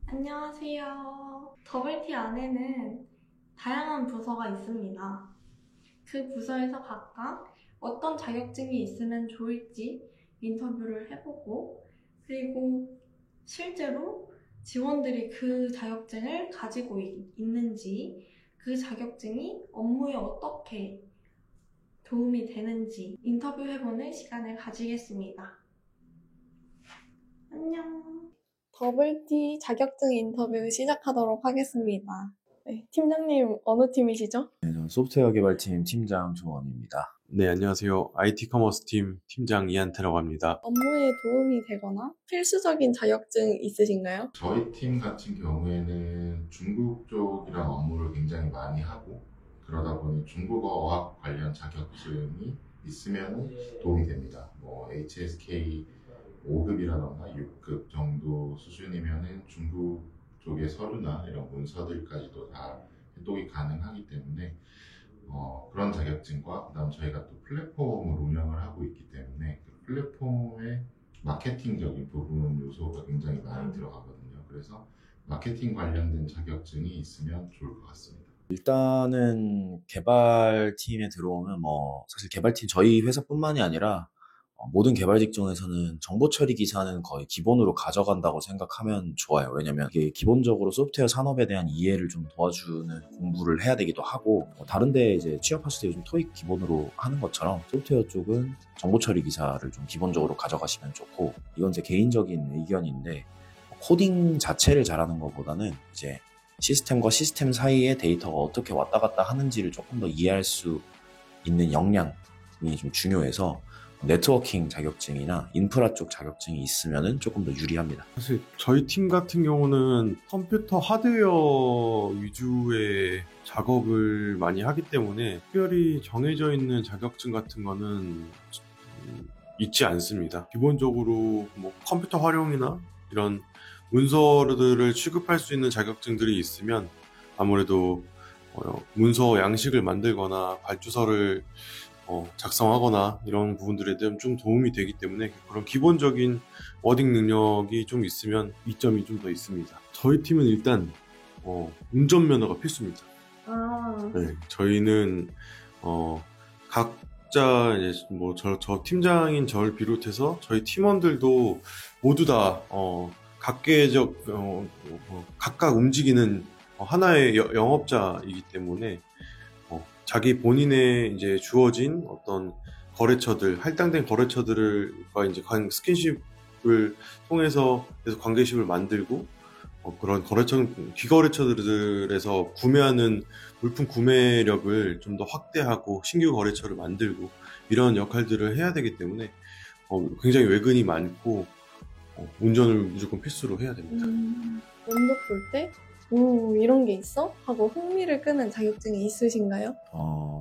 안녕하세요. 더블티 안에는 다양한 부서가 있습니다. 그 부서에서 각각 어떤 자격증이 있으면 좋을지 인터뷰를 해보고, 그리고 실제로 직원들이 그 자격증을 가지고 있는지, 그 자격증이 업무에 어떻게 도움이 되는지 인터뷰해보는 시간을 가지겠습니다. 안녕. 더블티 자격증 인터뷰 시작하도록 하겠습니다. 네, 팀장님 어느 팀이시죠? 네, 저는 소프트웨어 개발팀 팀장 조원입니다. 네, 안녕하세요. IT 커머스 팀 팀장 이한태라고 합니다. 업무에 도움이 되거나 필수적인 자격증 있으신가요? 저희 팀 같은 경우에는 중국 쪽이랑 업무를 굉장히 많이 하고, 그러다 보니 중국어 어학 관련 자격증이 있으면 도움이 됩니다. 뭐 HSK 5급이라던가 6급 정도 수준이면은 중국 쪽의 서류나 이런 문서들까지도 다 해독이 가능하기 때문에 그런 자격증과, 그다음 저희가 또 플랫폼을 운영을 하고 있기 때문에 그 플랫폼의 마케팅적인 부분 요소가 굉장히 많이 들어가거든요. 그래서 마케팅 관련된 자격증이 있으면 좋을 것 같습니다. 일단은 개발팀에 들어오면 사실 개발팀 저희 회사뿐만이 아니라 모든 개발 직종에서는 정보 처리 기사는 거의 기본으로 가져간다고 생각하면 좋아요. 왜냐면 이게 기본적으로 소프트웨어 산업에 대한 이해를 좀 도와주는 공부를 해야 되기도 하고, 다른데 이제 취업하실 때 요즘 토익 기본으로 하는 것처럼 소프트웨어 쪽은 정보 처리 기사를 좀 기본적으로 가져가시면 좋고, 이건 제 개인적인 의견인데, 코딩 자체를 잘하는 것보다는 이제 시스템과 시스템 사이에 데이터가 어떻게 왔다 갔다 하는지를 조금 더 이해할 수 있는 역량이 좀 중요해서 네트워킹 자격증이나 인프라 쪽 자격증이 있으면 조금 더 유리합니다. 사실 저희 팀 같은 경우는 컴퓨터 하드웨어 위주의 작업을 많이 하기 때문에 특별히 정해져 있는 자격증 같은 거는 있지 않습니다. 기본적으로 뭐 컴퓨터 활용이나 이런 문서들을 취급할 수 있는 자격증들이 있으면 아무래도 문서 양식을 만들거나 발주서를 작성하거나 이런 부분들에 대한 좀 도움이 되기 때문에 그런 기본적인 워딩 능력이 좀 있으면 이점이 좀 더 있습니다. 저희 팀은 일단 운전면허가 필수입니다. 네, 저희는 각자 이제 저 팀장인 저를 비롯해서 저희 팀원들도 모두 다 각각 움직이는 하나의 영업자이기 때문에 자기 본인의 이제 주어진 어떤 거래처들, 할당된 거래처들과 이제 스킨십을 통해서 계속 관계심을 만들고, 그런 귀거래처들에서 구매하는 물품 구매력을 좀 더 확대하고 신규 거래처를 만들고 이런 역할들을 해야 되기 때문에 굉장히 외근이 많고 운전을 무조건 필수로 해야 됩니다. 면접 볼 때 이런 게 있어? 하고 흥미를 끄는 자격증이 있으신가요?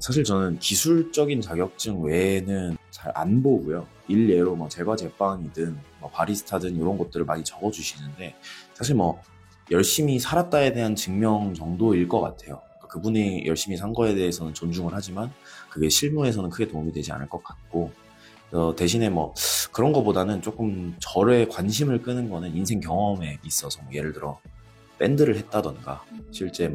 사실 저는 기술적인 자격증 외에는 잘 안 보고요. 일례로 제과 제빵이든 바리스타든 이런 것들을 많이 적어주시는데, 사실 열심히 살았다에 대한 증명 정도일 것 같아요. 그분이 열심히 산 거에 대해서는 존중을 하지만 그게 실무에서는 크게 도움이 되지 않을 것 같고, 대신에 그런 거보다는 조금 저의 관심을 끄는 거는 인생 경험에 있어서 예를 들어 밴드를 했다던가 실제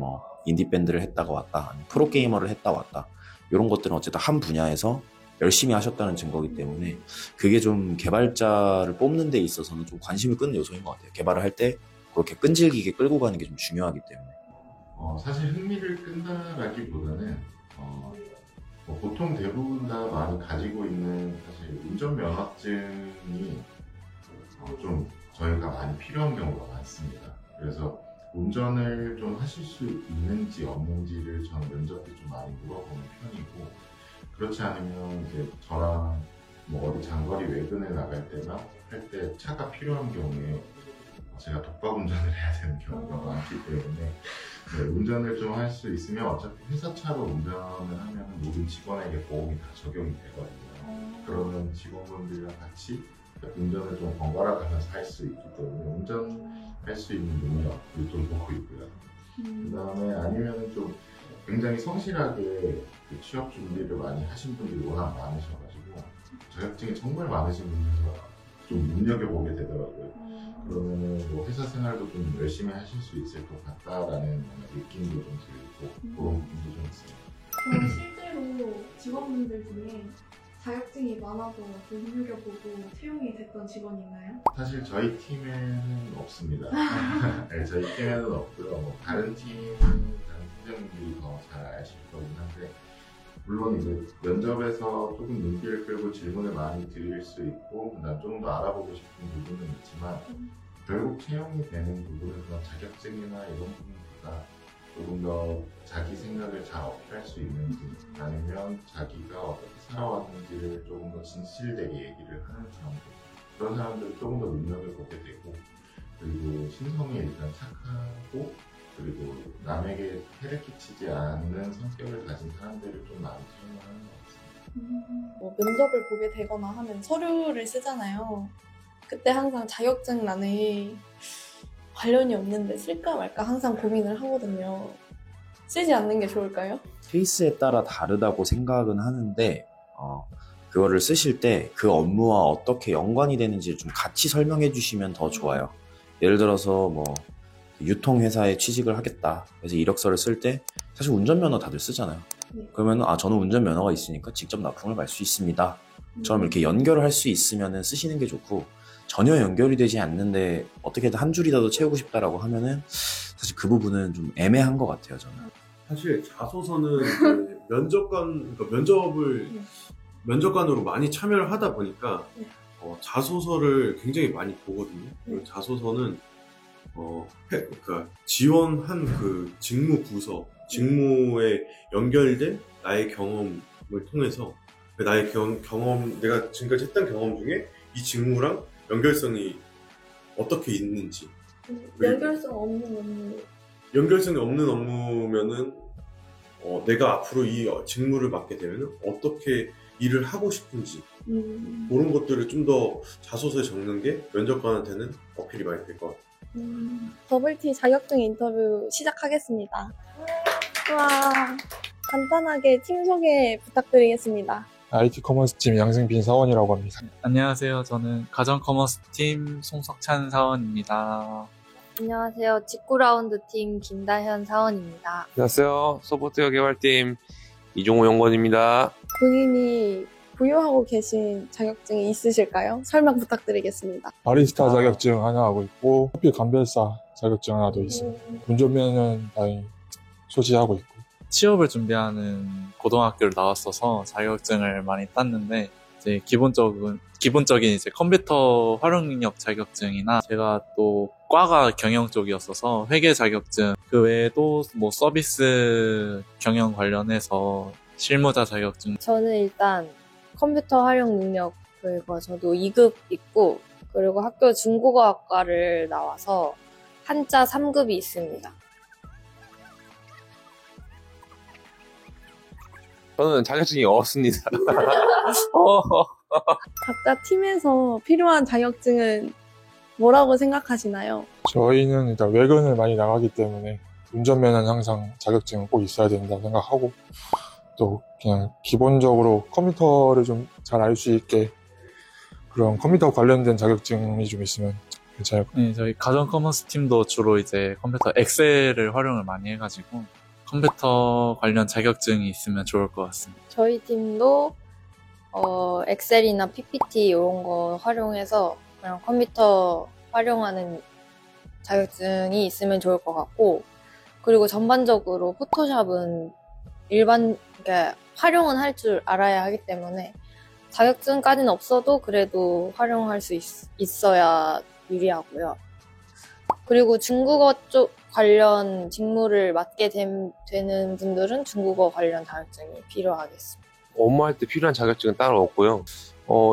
인디 밴드를 했다가 왔다, 아니면 프로게이머를 했다 왔다, 이런 것들은 어쨌든 한 분야에서 열심히 하셨다는 증거이기 때문에 그게 좀 개발자를 뽑는 데 있어서는 좀 관심을 끄는 요소인 것 같아요. 개발을 할 때 그렇게 끈질기게 끌고 가는 게 좀 중요하기 때문에. 사실 흥미를 끈다라기보다는 보통 대부분 다 많이 가지고 있는 사실 운전면허증이 좀 저희가 많이 필요한 경우가 많습니다. 그래서 운전을 좀 하실 수 있는지 없는지를 저는 면접 때 좀 많이 물어보는 편이고, 그렇지 않으면 이제 저랑 어디 장거리 외근을 나갈 때나 할 때 차가 필요한 경우에 제가 독박 운전을 해야 되는 경우가 많기 때문에 운전을 좀 할 수 있으면 어차피 회사 차로 운전을 하면 모든 직원에게 보험이 다 적용이 되거든요. 그러면 직원분들이랑 같이 운전을 좀 번갈아 가면서 할 수 있기 때문에 운전할 수 있는 능력을 좀 보고 있고요. 그 다음에 아니면 좀 굉장히 굉장히 성실하게 그 취업 준비를 많이 하신 분들이 워낙 많으셔가지고 자격증이 정말 많으신 분들서 좀 눈여겨보게 되더라고요. 그러면은 뭐 회사 생활도 좀 열심히 하실 수 있을 것 같다라는 느낌도 좀 들고 그런 부분도 좀 있어요. 그럼 실제로 직원분들 중에 자격증이 많아서 좀 눈여겨보고 채용이 됐던 직원이 있나요? 사실 저희 팀에는 없습니다. 네, 저희 팀에는 없고요. 뭐 다른 팀장님들이 더 잘 아실 거긴 한데 물론 이제 면접에서 조금 눈길을 끌고 질문을 많이 드릴 수 있고 좀 더 알아보고 싶은 부분은 있지만 결국 채용이 되는 부분은 그런 자격증이나 이런 부분보다 조금 더 자기 생각을 잘 어필할 수 있는지 아니면 자기가 어떻게 살아왔는지를 조금 더 진실되게 얘기를 하는 사람들 그런 사람들을 조금 더 눈여겨보게 되고 그리고 신성이 일단 착하고 그리고 남에게 해를 끼치지 않는 성격을 가진 사람들을 좀 많이 채용하는 것 같습니다. 뭐 면접을 보게 되거나 하면 서류를 쓰잖아요. 그때 항상 자격증란에 관련이 없는데 쓸까 말까 항상 고민을 하거든요. 쓰지 않는 게 좋을까요? 케이스에 따라 다르다고 생각은 하는데 그거를 쓰실 때 그 업무와 어떻게 연관이 되는지 좀 같이 설명해 주시면 더 좋아요. 예를 들어서 뭐 유통회사에 취직을 하겠다. 그래서 이력서를 쓸 때 사실 운전면허 다들 쓰잖아요. 네. 그러면 저는 운전면허가 있으니까 직접 납품을 갈 수 있습니다. 처럼 이렇게 연결을 할 수 있으면 쓰시는 게 좋고 전혀 연결이 되지 않는데 어떻게든 한 줄이라도 채우고 싶다라고 하면은 사실 그 부분은 좀 애매한 것 같아요, 저는. 사실 자소서는 이제 그러니까 면접관으로 많이 참여를 하다 보니까 자소서를 굉장히 많이 보거든요. 그리고 자소서는 그러니까 지원한 그 직무 부서, 직무에 연결된 나의 경험을 통해서 나의 경험, 내가 지금까지 했던 경험 중에 이 직무랑 연결성이 어떻게 있는지. 연결성 없는 업무. 연결성이 없는 업무면은 내가 앞으로 이 직무를 맡게 되면 어떻게 일을 하고 싶은지 그런 것들을 좀 더 자소서에 적는 게 면접관한테는 어필이 많이 될 것 같아요. 더블T 자격증 인터뷰 시작하겠습니다. 와, 간단하게 팀 소개 부탁드리겠습니다. IT 커머스 팀 양승빈 사원이라고 합니다. 안녕하세요. 저는 가전 커머스 팀 송석찬 사원입니다. 안녕하세요. 직구라운드 팀 김다현 사원입니다. 안녕하세요. 소프트웨어 개발팀 이종호 연구원입니다. 본인이 보유하고 계신 자격증이 있으실까요? 설명 부탁드리겠습니다. 바리스타 자격증 하나 하고 있고 커피 감별사 자격증 하나 더 있습니다. 운전면허는 다행히 소지하고 있고. 취업을 준비하는 고등학교를 나왔어서 자격증을 많이 땄는데 이제 기본적인 이제 컴퓨터 활용 능력 자격증이나 제가 또 과가 경영 쪽이었어서 회계 자격증 그 외에도 뭐 서비스 경영 관련해서 실무자 자격증. 저는 일단 컴퓨터 활용 능력 그리고 저도 2급 있고 그리고 학교 중국어학과를 나와서 한자 3급이 있습니다. 저는 자격증이 없습니다. 각자 팀에서 필요한 자격증은 뭐라고 생각하시나요? 저희는 일단 외근을 많이 나가기 때문에 운전면허는 항상 자격증은 꼭 있어야 된다고 생각하고 또 그냥 기본적으로 컴퓨터를 좀 잘 알 수 있게 그런 컴퓨터 관련된 자격증이 좀 있으면 괜찮을 것 같아요. 네, 저희 가전 커머스 팀도 주로 이제 컴퓨터 엑셀을 활용을 많이 해가지고 컴퓨터 관련 자격증이 있으면 좋을 것 같습니다. 저희 팀도 엑셀이나 PPT 이런 거 활용해서 그냥 컴퓨터 활용하는 자격증이 있으면 좋을 것 같고 그리고 전반적으로 포토샵은 그러니까 활용은 할 줄 알아야 하기 때문에 자격증까지는 없어도 그래도 활용할 수 있어야 유리하고요. 그리고 중국어 쪽 관련 직무를 맡게 되는 분들은 중국어 관련 자격증이 필요하겠습니다. 업무할 때 필요한 자격증은 따로 없고요.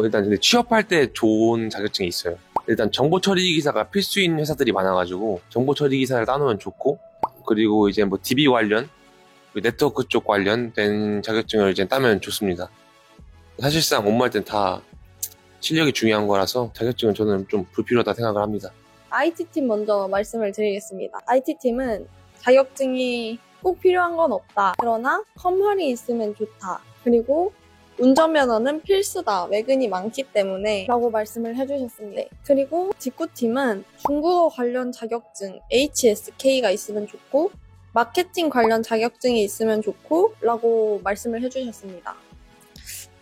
일단 근데 취업할 때 좋은 자격증이 있어요. 일단 정보처리 기사가 필수인 회사들이 많아가지고 정보처리 기사를 따놓으면 좋고 그리고 이제 뭐 DB 관련 네트워크 쪽 관련된 자격증을 이제 따면 좋습니다. 사실상 업무할 땐 다 실력이 중요한 거라서 자격증은 저는 좀 불필요하다 생각을 합니다. IT팀 먼저 말씀을 드리겠습니다. IT팀은 자격증이 꼭 필요한 건 없다. 그러나 컴활이 있으면 좋다. 그리고 운전면허는 필수다. 외근이 많기 때문에 라고 말씀을 해주셨습니다. 그리고 직구팀은 중국어 관련 자격증 HSK가 있으면 좋고 마케팅 관련 자격증이 있으면 좋고 라고 말씀을 해주셨습니다.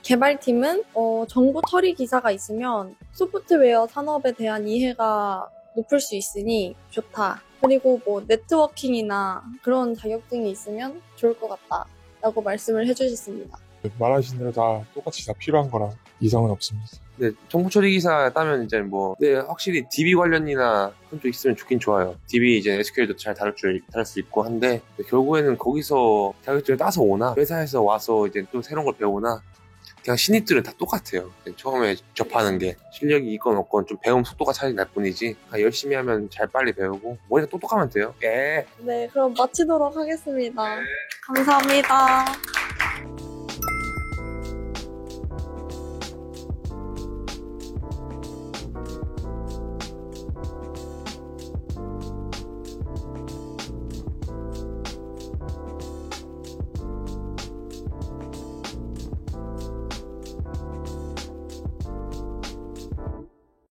개발팀은 정보 처리 기사가 있으면 소프트웨어 산업에 대한 이해가 높을 수 있으니 좋다. 그리고 뭐 네트워킹이나 그런 자격증이 있으면 좋을 것 같다 라고 말씀을 해주셨습니다. 말하신 대로 다 똑같이 다 필요한 거라 이상은 없습니다. 네, 정보 처리 기사 따면 이제 네, 확실히 DB 관련이나 그런 쪽 있으면 좋긴 좋아요. DB 이제 SQL도 잘 다룰 수 있고 한데, 결국에는 거기서 자격증을 따서 오나, 회사에서 와서 이제 또 새로운 걸 배우나, 그냥 신입들은 다 똑같아요. 처음에 접하는 게 실력이 있건 없건 좀 배움 속도가 차이 날 뿐이지, 열심히 하면 잘 빨리 배우고 머리가 똑똑하면 돼요. 네, 그럼 마치도록 하겠습니다. 감사합니다.